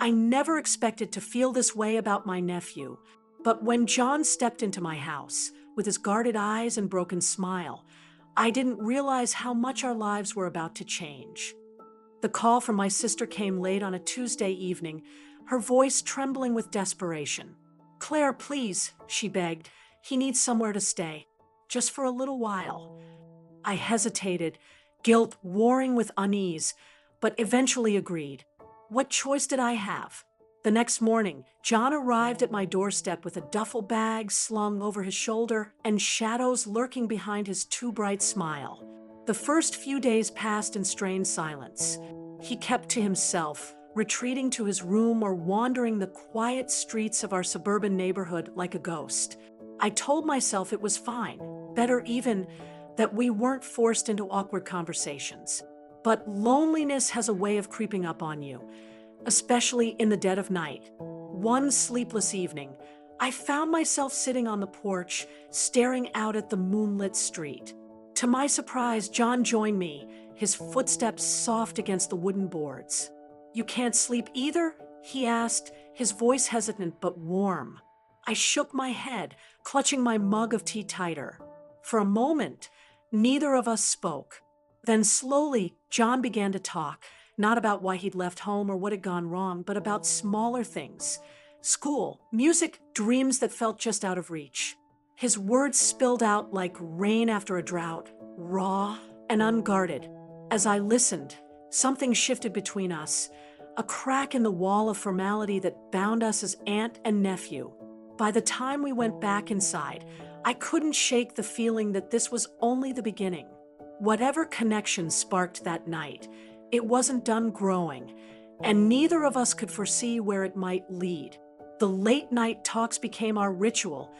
I never expected to feel this way about my nephew, but when John stepped into my house, with his guarded eyes and broken smile, I didn't realize how much our lives were about to change. The call from my sister came late on a Tuesday evening, her voice trembling with desperation. "Claire, please," she begged. "He needs somewhere to stay. Just for a little while." I hesitated, guilt warring with unease, but eventually agreed. What choice did I have? The next morning, John arrived at my doorstep with a duffel bag slung over his shoulder and shadows lurking behind his too bright smile. The first few days passed in strained silence. He kept to himself, retreating to his room or wandering the quiet streets of our suburban neighborhood like a ghost. I told myself it was fine, better even that we weren't forced into awkward conversations. But loneliness has a way of creeping up on you, especially in the dead of night. One sleepless evening, I found myself sitting on the porch, staring out at the moonlit street. To my surprise, John joined me, his footsteps soft against the wooden boards. "You can't sleep either?" he asked, his voice hesitant but warm. I shook my head, clutching my mug of tea tighter. For a moment, neither of us spoke. Then slowly, John began to talk, not about why he'd left home or what had gone wrong, but about smaller things. School, music, dreams that felt just out of reach. His words spilled out like rain after a drought, raw and unguarded. As I listened, something shifted between us, a crack in the wall of formality that bound us as aunt and nephew. By the time we went back inside, I couldn't shake the feeling that this was only the beginning. Whatever connection sparked that night, it wasn't done growing, and neither of us could foresee where it might lead. The late-night talks became our ritual,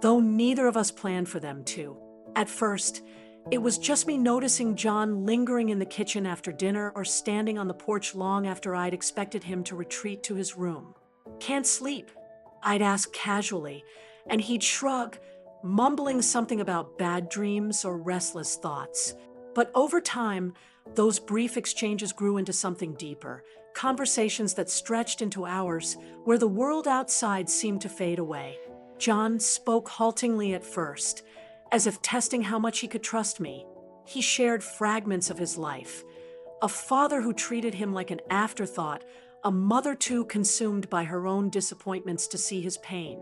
though neither of us planned for them to. At first, it was just me noticing John lingering in the kitchen after dinner or standing on the porch long after I'd expected him to retreat to his room. "Can't sleep?" I'd ask casually, and he'd shrug, mumbling something about bad dreams or restless thoughts. But over time, those brief exchanges grew into something deeper, conversations that stretched into hours, where the world outside seemed to fade away. John spoke haltingly at first, as if testing how much he could trust me. He shared fragments of his life. A father who treated him like an afterthought, a mother too consumed by her own disappointments to see his pain.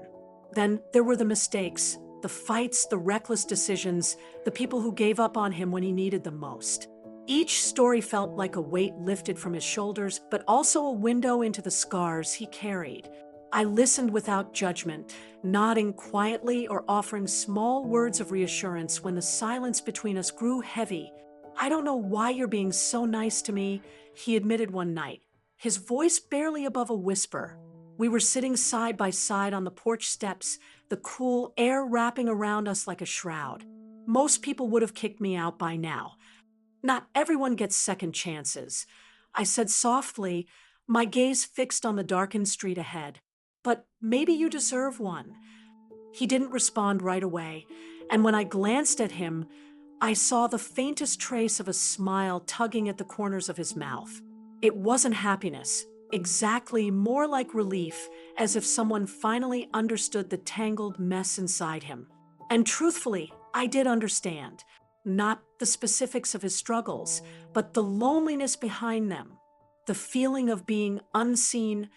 Then there were the mistakes, the fights, the reckless decisions, the people who gave up on him when he needed them most. Each story felt like a weight lifted from his shoulders, but also a window into the scars he carried. I listened without judgment, nodding quietly or offering small words of reassurance when the silence between us grew heavy. "I don't know why you're being so nice to me," he admitted one night, his voice barely above a whisper. We were sitting side by side on the porch steps, the cool air wrapping around us like a shroud. Most people would have kicked me out by now. "Not everyone gets second chances," I said softly, my gaze fixed on the darkened street ahead. "But maybe you deserve one." He didn't respond right away, and when I glanced at him, I saw the faintest trace of a smile tugging at the corners of his mouth. It wasn't happiness, exactly, more like relief, as if someone finally understood the tangled mess inside him. And truthfully, I did understand. Not the specifics of his struggles, but the loneliness behind them. The feeling of being unseen,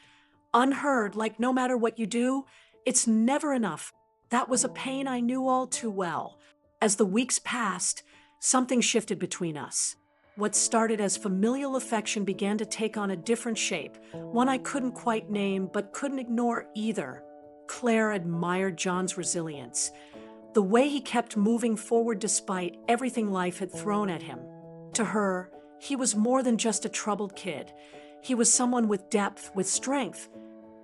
unheard, like no matter what you do, it's never enough. That was a pain I knew all too well. As the weeks passed, something shifted between us. What started as familial affection began to take on a different shape, one I couldn't quite name but couldn't ignore either. Claire admired John's resilience, the way he kept moving forward despite everything life had thrown at him. To her, he was more than just a troubled kid. He was someone with depth, with strength,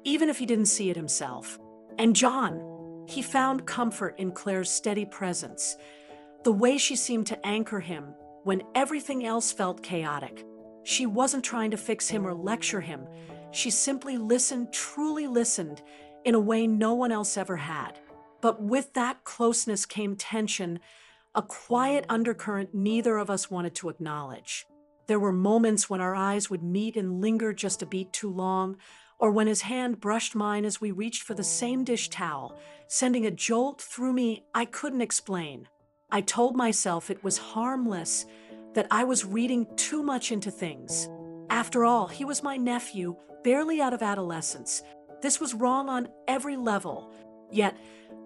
even if he didn't see it himself. And John, he found comfort in Claire's steady presence, the way she seemed to anchor him when everything else felt chaotic. She wasn't trying to fix him or lecture him. She simply listened, truly listened, in a way no one else ever had. But with that closeness came tension, a quiet undercurrent neither of us wanted to acknowledge. There were moments when our eyes would meet and linger just a beat too long, or when his hand brushed mine as we reached for the same dish towel, sending a jolt through me I couldn't explain. I told myself it was harmless, that I was reading too much into things. After all, he was my nephew, barely out of adolescence. This was wrong on every level. Yet,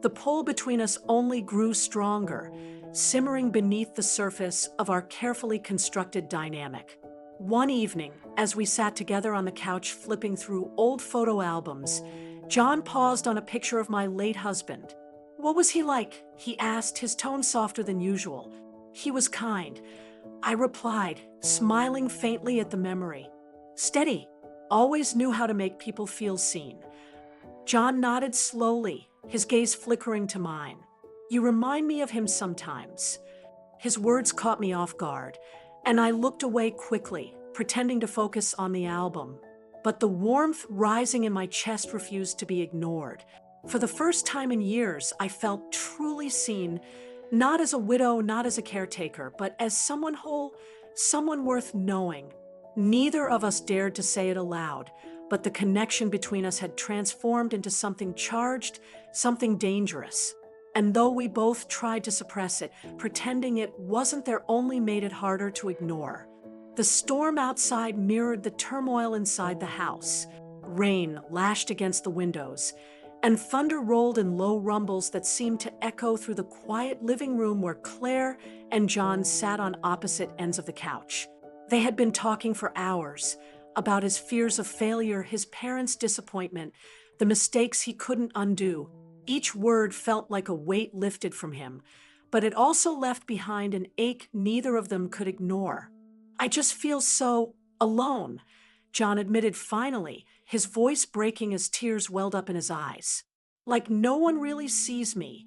the pull between us only grew stronger, simmering beneath the surface of our carefully constructed dynamic. One evening, as we sat together on the couch flipping through old photo albums, John paused on a picture of my late husband. "What was he like?" he asked, his tone softer than usual. "He was kind," I replied, smiling faintly at the memory. "Steady. Always knew how to make people feel seen." John nodded slowly, his gaze flickering to mine. "You remind me of him sometimes." His words caught me off guard, and I looked away quickly, pretending to focus on the album. But the warmth rising in my chest refused to be ignored. For the first time in years, I felt truly seen, not as a widow, not as a caretaker, but as someone whole, someone worth knowing. Neither of us dared to say it aloud, but the connection between us had transformed into something charged, something dangerous. And though we both tried to suppress it, pretending it wasn't there only made it harder to ignore. The storm outside mirrored the turmoil inside the house. Rain lashed against the windows, and thunder rolled in low rumbles that seemed to echo through the quiet living room where Claire and John sat on opposite ends of the couch. They had been talking for hours about his fears of failure, his parents' disappointment, the mistakes he couldn't undo. Each word felt like a weight lifted from him, but it also left behind an ache neither of them could ignore. "I just feel so alone," John admitted finally, his voice breaking as tears welled up in his eyes. "Like no one really sees me."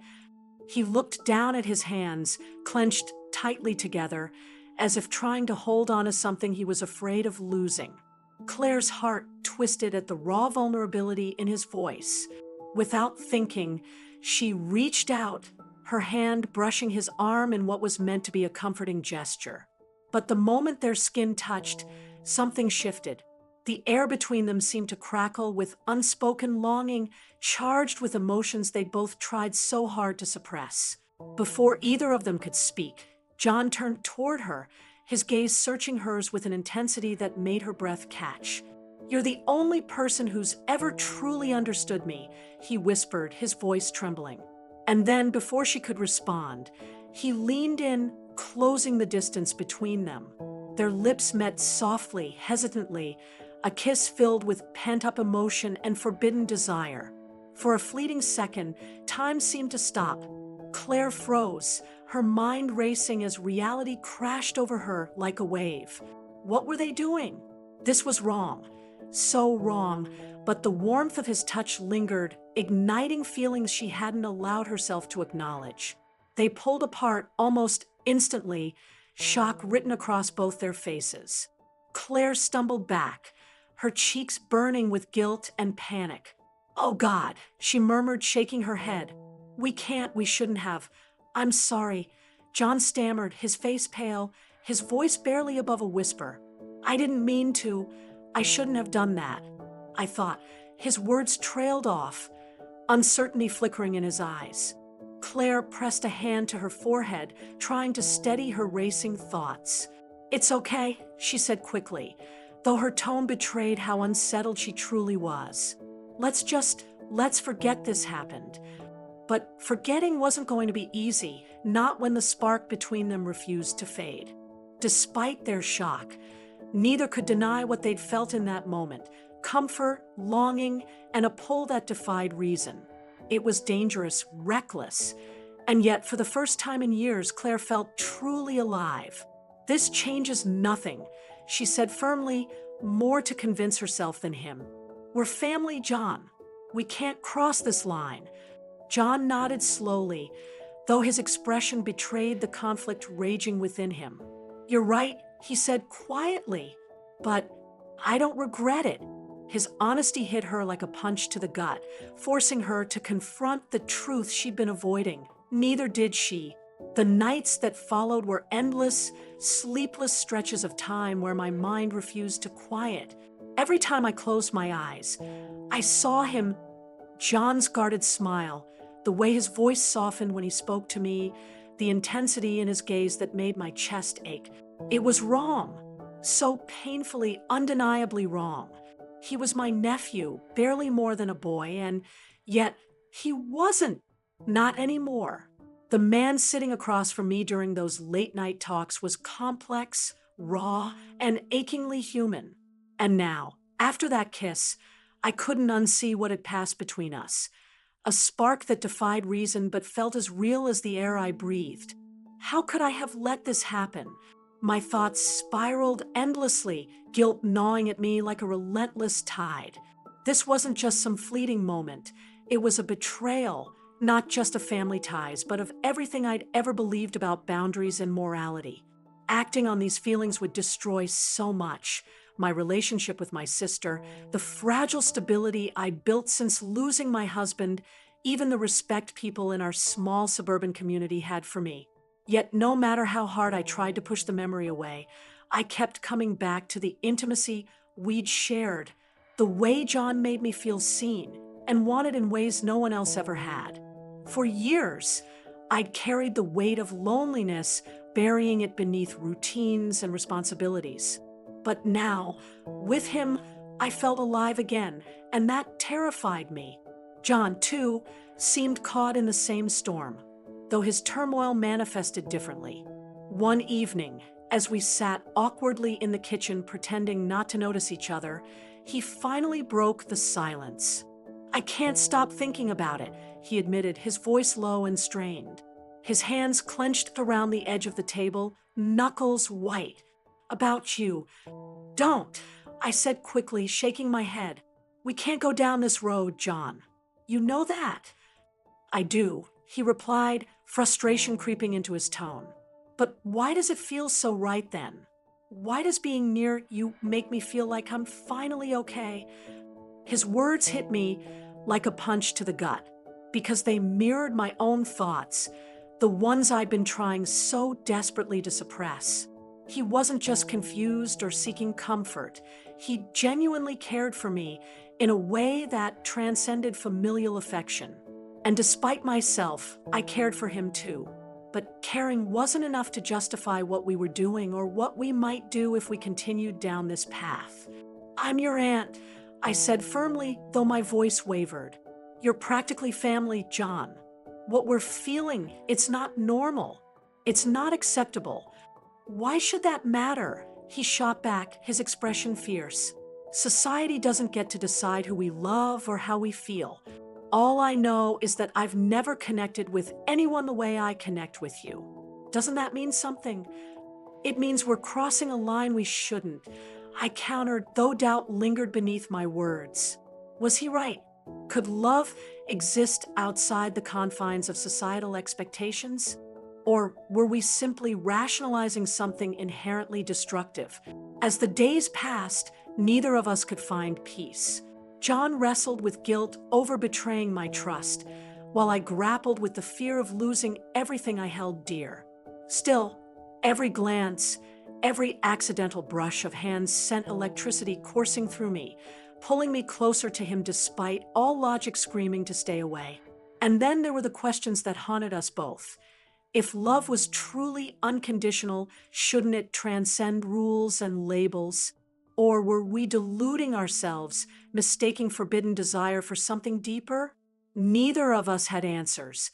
He looked down at his hands, clenched tightly together, as if trying to hold on to something he was afraid of losing. Claire's heart twisted at the raw vulnerability in his voice. Without thinking, she reached out, her hand brushing his arm in what was meant to be a comforting gesture. But the moment their skin touched, something shifted. The air between them seemed to crackle with unspoken longing, charged with emotions they'd both tried so hard to suppress. Before either of them could speak, John turned toward her, his gaze searching hers with an intensity that made her breath catch. "You're the only person who's ever truly understood me," he whispered, his voice trembling. And then, before she could respond, he leaned in, closing the distance between them. Their lips met softly, hesitantly, a kiss filled with pent-up emotion and forbidden desire. For a fleeting second, time seemed to stop. Claire froze, her mind racing as reality crashed over her like a wave. What were they doing? This was wrong. So wrong, but the warmth of his touch lingered, igniting feelings she hadn't allowed herself to acknowledge. They pulled apart almost instantly, shock written across both their faces. Claire stumbled back, her cheeks burning with guilt and panic. "Oh God," she murmured, shaking her head. We shouldn't have. I'm sorry." John stammered, his face pale, his voice barely above a whisper. "I didn't mean to. I shouldn't have done that." I thought. His words trailed off, uncertainty flickering in his eyes. Claire pressed a hand to her forehead, trying to steady her racing thoughts. "It's okay," she said quickly, though her tone betrayed how unsettled she truly was. Let's forget this happened." But forgetting wasn't going to be easy, not when the spark between them refused to fade. Despite their shock, neither could deny what they'd felt in that moment: comfort, longing, and a pull that defied reason. It was dangerous, reckless, and yet for the first time in years, Claire felt truly alive. "This changes nothing," she said firmly, more to convince herself than him. "We're family, John. We can't cross this line." John nodded slowly, though his expression betrayed the conflict raging within him. "You're right," he said quietly, "but I don't regret it." His honesty hit her like a punch to the gut, forcing her to confront the truth she'd been avoiding. Neither did she. The nights that followed were endless, sleepless stretches of time where my mind refused to quiet. Every time I closed my eyes, I saw him, John's guarded smile, the way his voice softened when he spoke to me, the intensity in his gaze that made my chest ache. It was wrong. So painfully, undeniably wrong. He was my nephew, barely more than a boy, and yet he wasn't. Not anymore. The man sitting across from me during those late night talks was complex, raw, and achingly human. And now, after that kiss, I couldn't unsee what had passed between us. A spark that defied reason but felt as real as the air I breathed. How could I have let this happen? My thoughts spiraled endlessly, guilt gnawing at me like a relentless tide. This wasn't just some fleeting moment. It was a betrayal, not just of family ties, but of everything I'd ever believed about boundaries and morality. Acting on these feelings would destroy so much. My relationship with my sister, the fragile stability I'd built since losing my husband, even the respect people in our small suburban community had for me. Yet no matter how hard I tried to push the memory away, I kept coming back to the intimacy we'd shared, the way John made me feel seen and wanted in ways no one else ever had. For years, I'd carried the weight of loneliness, burying it beneath routines and responsibilities. But now, with him, I felt alive again, and that terrified me. John, too, seemed caught in the same storm, though his turmoil manifested differently. One evening, as we sat awkwardly in the kitchen pretending not to notice each other, he finally broke the silence. "I can't stop thinking about it," he admitted, his voice low and strained. His hands clenched around the edge of the table, knuckles white. "About you." "Don't," I said quickly, shaking my head. "We can't go down this road, John. You know that." "I do," he replied, frustration creeping into his tone. "But why does it feel so right then? Why does being near you make me feel like I'm finally okay?" His words hit me like a punch to the gut, because they mirrored my own thoughts, the ones I'd been trying so desperately to suppress. He wasn't just confused or seeking comfort. He genuinely cared for me in a way that transcended familial affection. And despite myself, I cared for him too. But caring wasn't enough to justify what we were doing or what we might do if we continued down this path. "I'm your aunt," I said firmly, though my voice wavered. "You're practically family, John. What we're feeling, it's not normal. It's not acceptable. Why should that matter?" He shot back, his expression fierce. "Society doesn't get to decide who we love or how we feel. All I know is that I've never connected with anyone the way I connect with you. Doesn't that mean something?" "It means we're crossing a line we shouldn't," I countered, though doubt lingered beneath my words. Was he right? Could love exist outside the confines of societal expectations? Or were we simply rationalizing something inherently destructive? As the days passed, neither of us could find peace. John wrestled with guilt over betraying my trust, while I grappled with the fear of losing everything I held dear. Still, every glance, every accidental brush of hands sent electricity coursing through me, pulling me closer to him despite all logic screaming to stay away. And then there were the questions that haunted us both. If love was truly unconditional, shouldn't it transcend rules and labels? Or were we deluding ourselves, mistaking forbidden desire for something deeper? Neither of us had answers,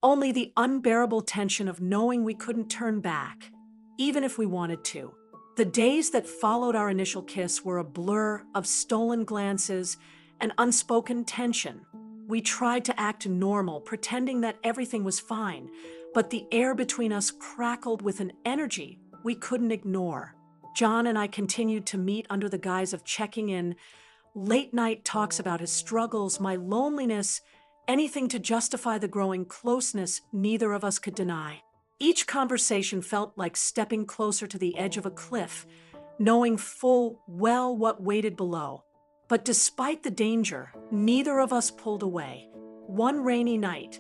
only the unbearable tension of knowing we couldn't turn back, even if we wanted to. The days that followed our initial kiss were a blur of stolen glances and unspoken tension. We tried to act normal, pretending that everything was fine, but the air between us crackled with an energy we couldn't ignore. John and I continued to meet under the guise of checking in, late-night talks about his struggles, my loneliness, anything to justify the growing closeness neither of us could deny. Each conversation felt like stepping closer to the edge of a cliff, knowing full well what waited below. But despite the danger, neither of us pulled away. One rainy night,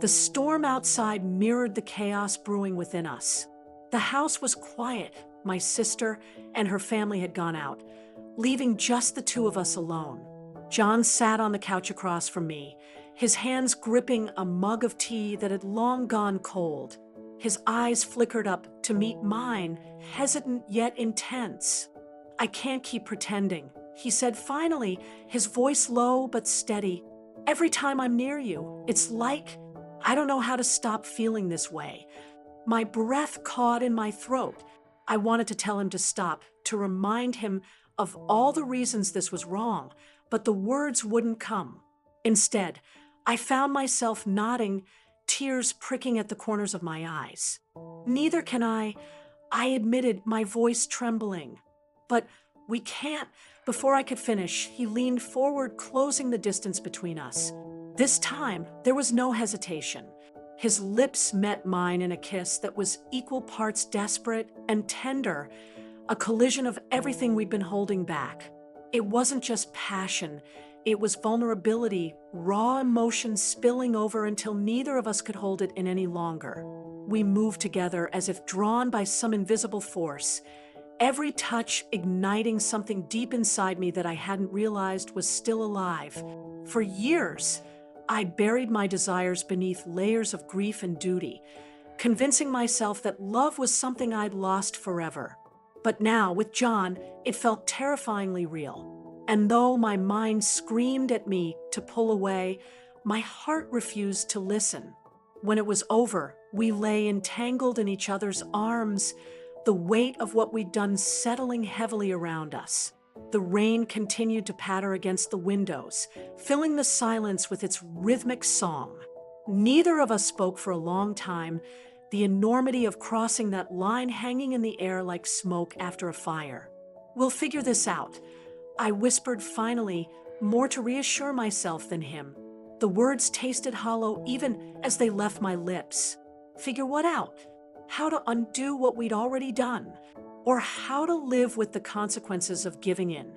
the storm outside mirrored the chaos brewing within us. The house was quiet. My sister and her family had gone out, leaving just the two of us alone. John sat on the couch across from me, his hands gripping a mug of tea that had long gone cold. His eyes flickered up to meet mine, hesitant yet intense. "I can't keep pretending," he said finally, his voice low but steady. "Every time I'm near you, it's like I don't know how to stop feeling this way." My breath caught in my throat. I wanted to tell him to stop, to remind him of all the reasons this was wrong, but the words wouldn't come. Instead, I found myself nodding, tears pricking at the corners of my eyes. "Neither can I admitted, my voice trembling. "But we can't." Before I could finish, he leaned forward, closing the distance between us. This time, there was no hesitation. His lips met mine in a kiss that was equal parts desperate and tender, a collision of everything we'd been holding back. It wasn't just passion, it was vulnerability, raw emotion spilling over until neither of us could hold it in any longer. We moved together as if drawn by some invisible force, every touch igniting something deep inside me that I hadn't realized was still alive. For years, I buried my desires beneath layers of grief and duty, convincing myself that love was something I'd lost forever. But now, with John, it felt terrifyingly real. And though my mind screamed at me to pull away, my heart refused to listen. When it was over, we lay entangled in each other's arms, the weight of what we'd done settling heavily around us. The rain continued to patter against the windows, filling the silence with its rhythmic song. Neither of us spoke for a long time, the enormity of crossing that line hanging in the air like smoke after a fire. "We'll figure this out," I whispered finally, more to reassure myself than him. The words tasted hollow even as they left my lips. Figure what out? How to undo what we'd already done? Or how to live with the consequences of giving in?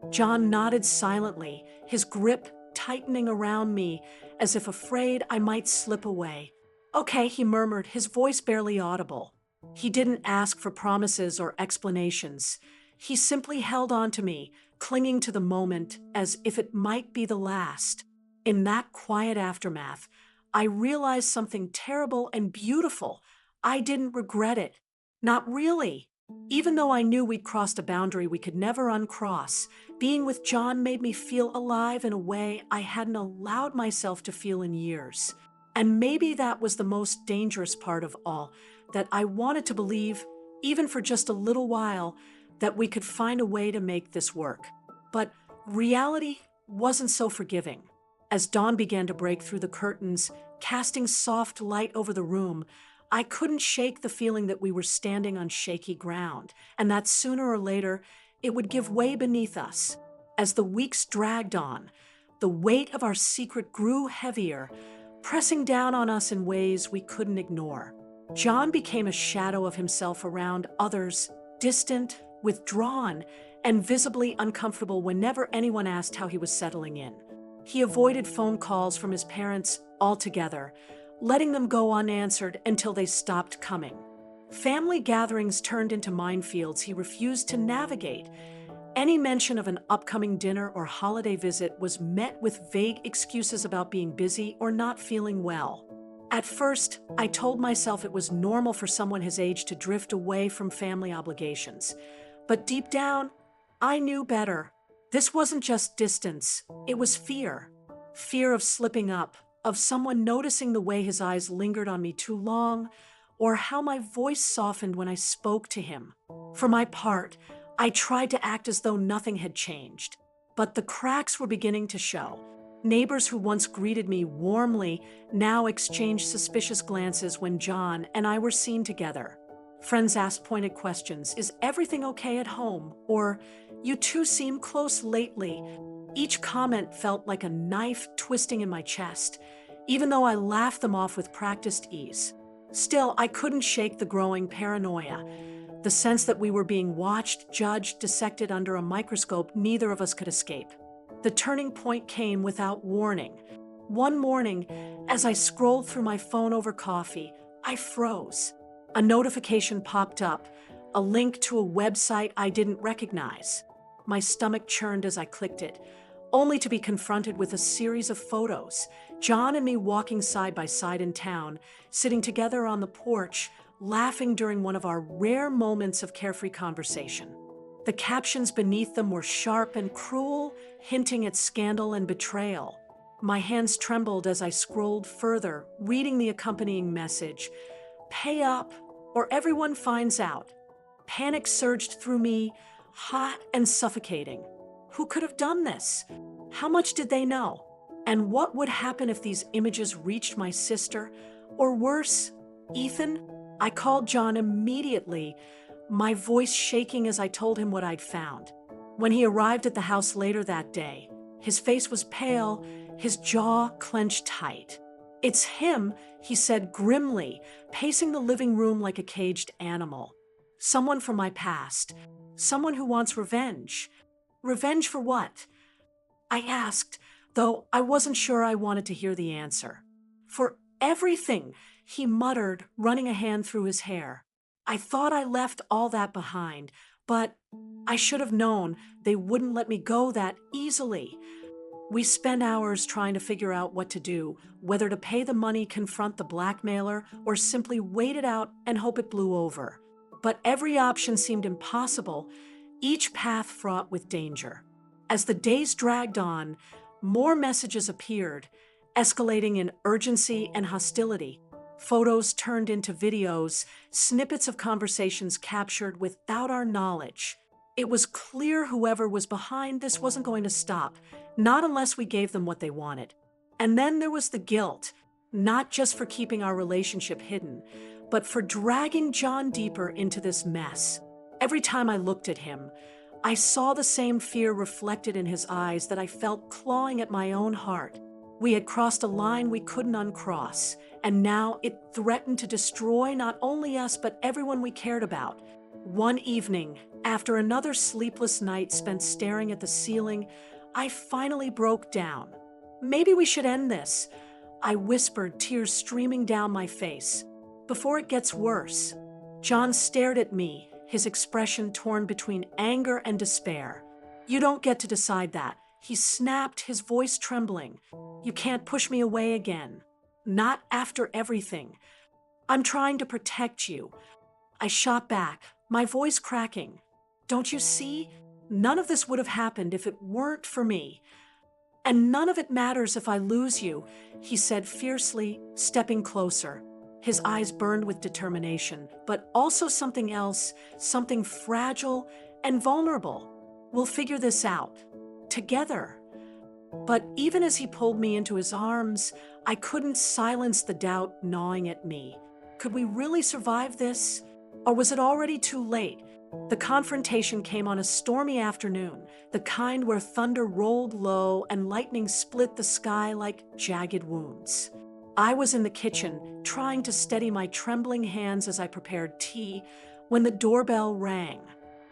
John nodded silently, his grip tightening around me as if afraid I might slip away. "Okay," he murmured, his voice barely audible. He didn't ask for promises or explanations. He simply held on to me, clinging to the moment as if it might be the last. In that quiet aftermath, I realized something terrible and beautiful. I didn't regret it. Not really. Even though I knew we'd crossed a boundary we could never uncross, being with John made me feel alive in a way I hadn't allowed myself to feel in years. And maybe that was the most dangerous part of all, that I wanted to believe, even for just a little while, that we could find a way to make this work. But reality wasn't so forgiving. As dawn began to break through the curtains, casting soft light over the room, I couldn't shake the feeling that we were standing on shaky ground, and that sooner or later it would give way beneath us. As the weeks dragged on, the weight of our secret grew heavier, pressing down on us in ways we couldn't ignore. John became a shadow of himself around others, distant, withdrawn, and visibly uncomfortable whenever anyone asked how he was settling in. He avoided phone calls from his parents altogether, letting them go unanswered until they stopped coming. Family gatherings turned into minefields he refused to navigate. Any mention of an upcoming dinner or holiday visit was met with vague excuses about being busy or not feeling well. At first, I told myself it was normal for someone his age to drift away from family obligations. But deep down, I knew better. This wasn't just distance, it was fear. Fear of slipping up, of someone noticing the way his eyes lingered on me too long, or how my voice softened when I spoke to him. For my part, I tried to act as though nothing had changed. But the cracks were beginning to show. Neighbors who once greeted me warmly now exchanged suspicious glances when John and I were seen together. Friends asked pointed questions: "Is everything okay at home?" Or, "You two seem close lately." Each comment felt like a knife twisting in my chest, even though I laughed them off with practiced ease. Still, I couldn't shake the growing paranoia, the sense that we were being watched, judged, dissected under a microscope neither of us could escape. The turning point came without warning. One morning, as I scrolled through my phone over coffee, I froze. A notification popped up, a link to a website I didn't recognize. My stomach churned as I clicked it, only to be confronted with a series of photos. John and me walking side by side in town, sitting together on the porch, laughing during one of our rare moments of carefree conversation. The captions beneath them were sharp and cruel, hinting at scandal and betrayal. My hands trembled as I scrolled further, reading the accompanying message. Pay up, or everyone finds out. Panic surged through me, hot and suffocating. Who could have done this? How much did they know? And what would happen if these images reached my sister? Or worse, Ethan? I called John immediately, my voice shaking as I told him what I'd found. When he arrived at the house later that day, his face was pale, his jaw clenched tight. "It's him," he said grimly, pacing the living room like a caged animal. "Someone from my past. Someone who wants revenge." Revenge for what? I asked, though I wasn't sure I wanted to hear the answer. "For everything," he muttered, running a hand through his hair. I thought I left all that behind, but I should have known they wouldn't let me go that easily. We spent hours trying to figure out what to do, whether to pay the money, confront the blackmailer, or simply wait it out and hope it blew over. But every option seemed impossible, each path fraught with danger. As the days dragged on, more messages appeared, escalating in urgency and hostility. Photos turned into videos, snippets of conversations captured without our knowledge. It was clear whoever was behind this wasn't going to stop, not unless we gave them what they wanted. And then there was the guilt, not just for keeping our relationship hidden, but for dragging John deeper into this mess. Every time I looked at him, I saw the same fear reflected in his eyes that I felt clawing at my own heart. We had crossed a line we couldn't uncross, and now it threatened to destroy not only us but everyone we cared about. One evening, after another sleepless night spent staring at the ceiling, I finally broke down. "Maybe we should end this," I whispered, tears streaming down my face. "Before it gets worse." John stared at me, his expression torn between anger and despair. "You don't get to decide that," he snapped, his voice trembling. "You can't push me away again. Not after everything. I'm trying to protect you." I shot back, my voice cracking. "Don't you see? None of this would have happened if it weren't for me. And none of it matters if I lose you," he said fiercely, stepping closer. His eyes burned with determination, but also something else, something fragile and vulnerable. "We'll figure this out. Together." But even as he pulled me into his arms, I couldn't silence the doubt gnawing at me. Could we really survive this? Or was it already too late? The confrontation came on a stormy afternoon, the kind where thunder rolled low and lightning split the sky like jagged wounds. I was in the kitchen, trying to steady my trembling hands as I prepared tea, when the doorbell rang.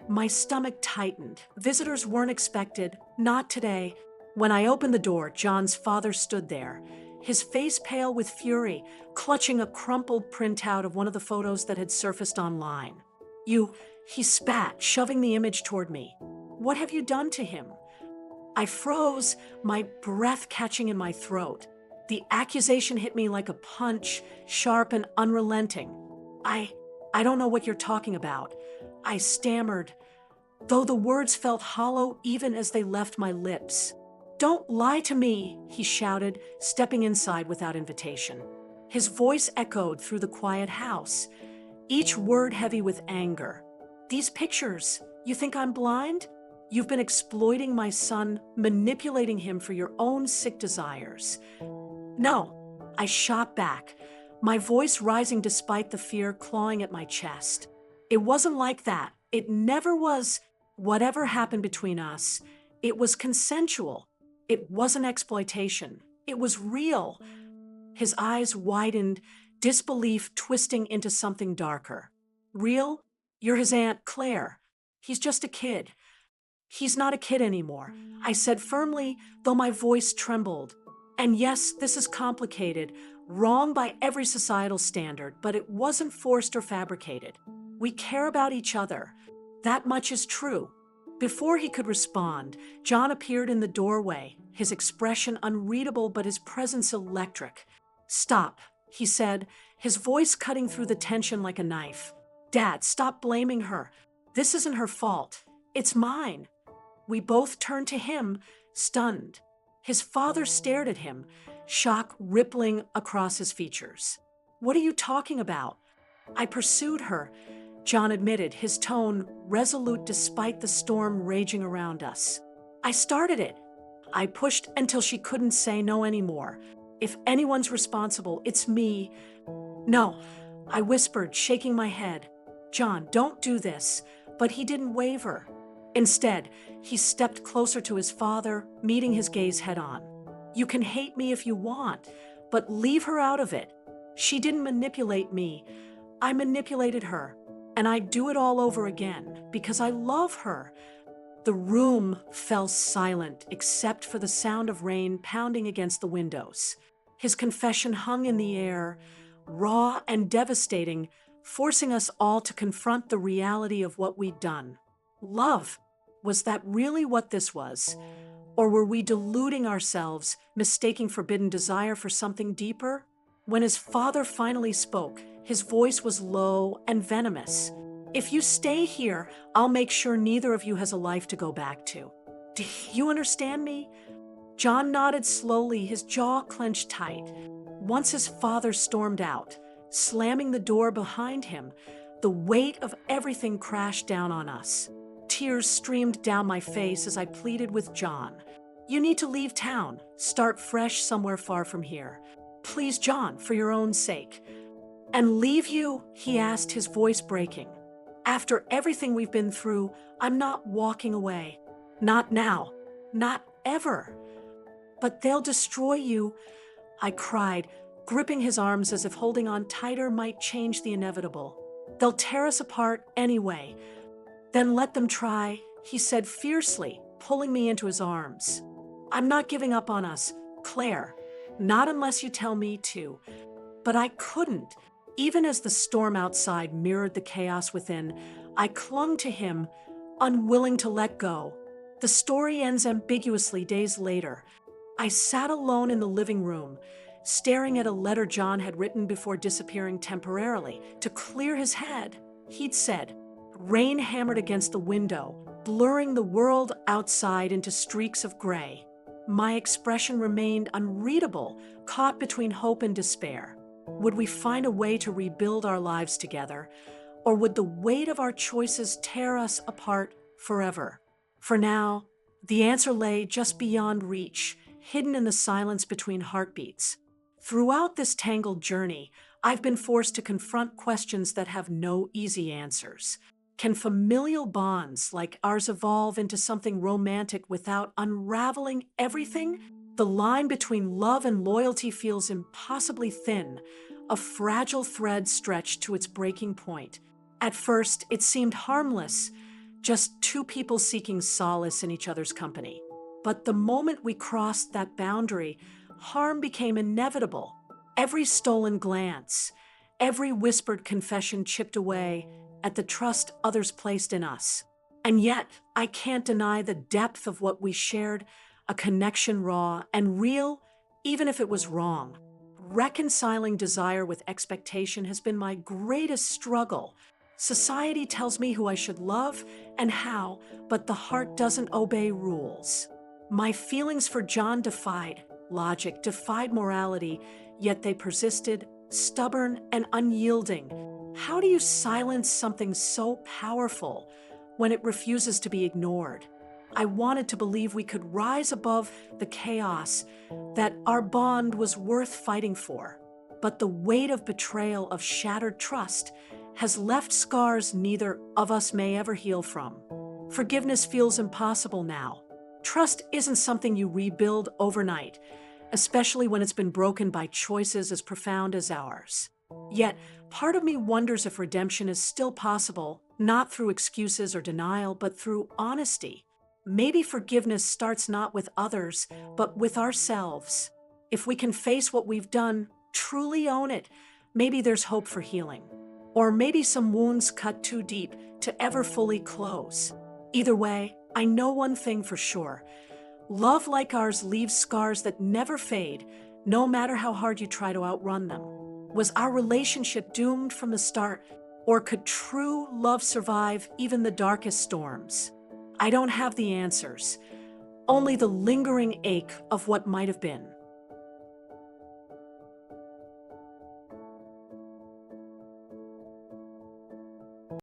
My stomach tightened. Visitors weren't expected, not today. When I opened the door, John's father stood there, his face pale with fury, clutching a crumpled printout of one of the photos that had surfaced online. He spat, shoving the image toward me. "What have you done to him?" I froze, my breath catching in my throat. The accusation hit me like a punch, sharp and unrelenting. I don't know what you're talking about," I stammered, though the words felt hollow even as they left my lips. "Don't lie to me," he shouted, stepping inside without invitation. His voice echoed through the quiet house, each word heavy with anger. "These pictures, you think I'm blind? You've been exploiting my son, manipulating him for your own sick desires." "No," I shot back, my voice rising despite the fear clawing at my chest. "It wasn't like that. It never was. Whatever happened between us, it was consensual. It wasn't exploitation. It was real." His eyes widened, disbelief twisting into something darker. "Real? You're his Aunt Claire. He's just a kid." "He's not a kid anymore," I said firmly, though my voice trembled. And yes, this is complicated, wrong by every societal standard, but it wasn't forced or fabricated. We care about each other. That much is true. Before he could respond, John appeared in the doorway, his expression unreadable but his presence electric. "Stop," he said, his voice cutting through the tension like a knife. "Dad, stop blaming her. This isn't her fault. It's mine." We both turned to him, stunned. His father stared at him, shock rippling across his features. "What are you talking about?" "I pursued her," John admitted, his tone resolute despite the storm raging around us. "I started it. I pushed until she couldn't say no anymore. If anyone's responsible, it's me." "No," I whispered, shaking my head. "John, don't do this." But he didn't waver. Instead, he stepped closer to his father, meeting his gaze head on. "You can hate me if you want, but leave her out of it. She didn't manipulate me. I manipulated her, and I'd do it all over again because I love her." The room fell silent except for the sound of rain pounding against the windows. His confession hung in the air, raw and devastating, forcing us all to confront the reality of what we'd done. Love. Was that really what this was? Or were we deluding ourselves, mistaking forbidden desire for something deeper? When his father finally spoke, his voice was low and venomous. "If you stay here, I'll make sure neither of you has a life to go back to. Do you understand me?" John nodded slowly, his jaw clenched tight. Once his father stormed out, slamming the door behind him, the weight of everything crashed down on us. Tears streamed down my face as I pleaded with John. "You need to leave town, start fresh somewhere far from here. Please, John, for your own sake." "And leave you?" he asked, his voice breaking. "After everything we've been through, I'm not walking away. Not now. Not ever." "But they'll destroy you," I cried, gripping his arms as if holding on tighter might change the inevitable. "They'll tear us apart anyway." "Then let them try," he said fiercely, pulling me into his arms. "I'm not giving up on us, Claire. Not unless you tell me to." But I couldn't. Even as the storm outside mirrored the chaos within, I clung to him, unwilling to let go. The story ends ambiguously days later. I sat alone in the living room, staring at a letter John had written before disappearing temporarily to clear his head. He'd said, Rain hammered against the window, blurring the world outside into streaks of gray. My expression remained unreadable, caught between hope and despair. Would we find a way to rebuild our lives together, or would the weight of our choices tear us apart forever? For now, the answer lay just beyond reach, hidden in the silence between heartbeats. Throughout this tangled journey, I've been forced to confront questions that have no easy answers. Can familial bonds like ours evolve into something romantic without unraveling everything? The line between love and loyalty feels impossibly thin, a fragile thread stretched to its breaking point. At first, it seemed harmless, just two people seeking solace in each other's company. But the moment we crossed that boundary, harm became inevitable. Every stolen glance, every whispered confession chipped away at the trust others placed in us. And yet, I can't deny the depth of what we shared, a connection raw and real, even if it was wrong. Reconciling desire with expectation has been my greatest struggle. Society tells me who I should love and how, but the heart doesn't obey rules. My feelings for John defied logic, defied morality, yet they persisted, stubborn and unyielding. How do you silence something so powerful when it refuses to be ignored? I wanted to believe we could rise above the chaos, that our bond was worth fighting for. But the weight of betrayal, of shattered trust, has left scars neither of us may ever heal from. Forgiveness feels impossible now. Trust isn't something you rebuild overnight, especially when it's been broken by choices as profound as ours. Yet, part of me wonders if redemption is still possible, not through excuses or denial, but through honesty. Maybe forgiveness starts not with others, but with ourselves. If we can face what we've done, truly own it, maybe there's hope for healing. Or maybe some wounds cut too deep to ever fully close. Either way, I know one thing for sure. Love like ours leaves scars that never fade, no matter how hard you try to outrun them. Was our relationship doomed from the start, or could true love survive even the darkest storms? I don't have the answers, only the lingering ache of what might have been.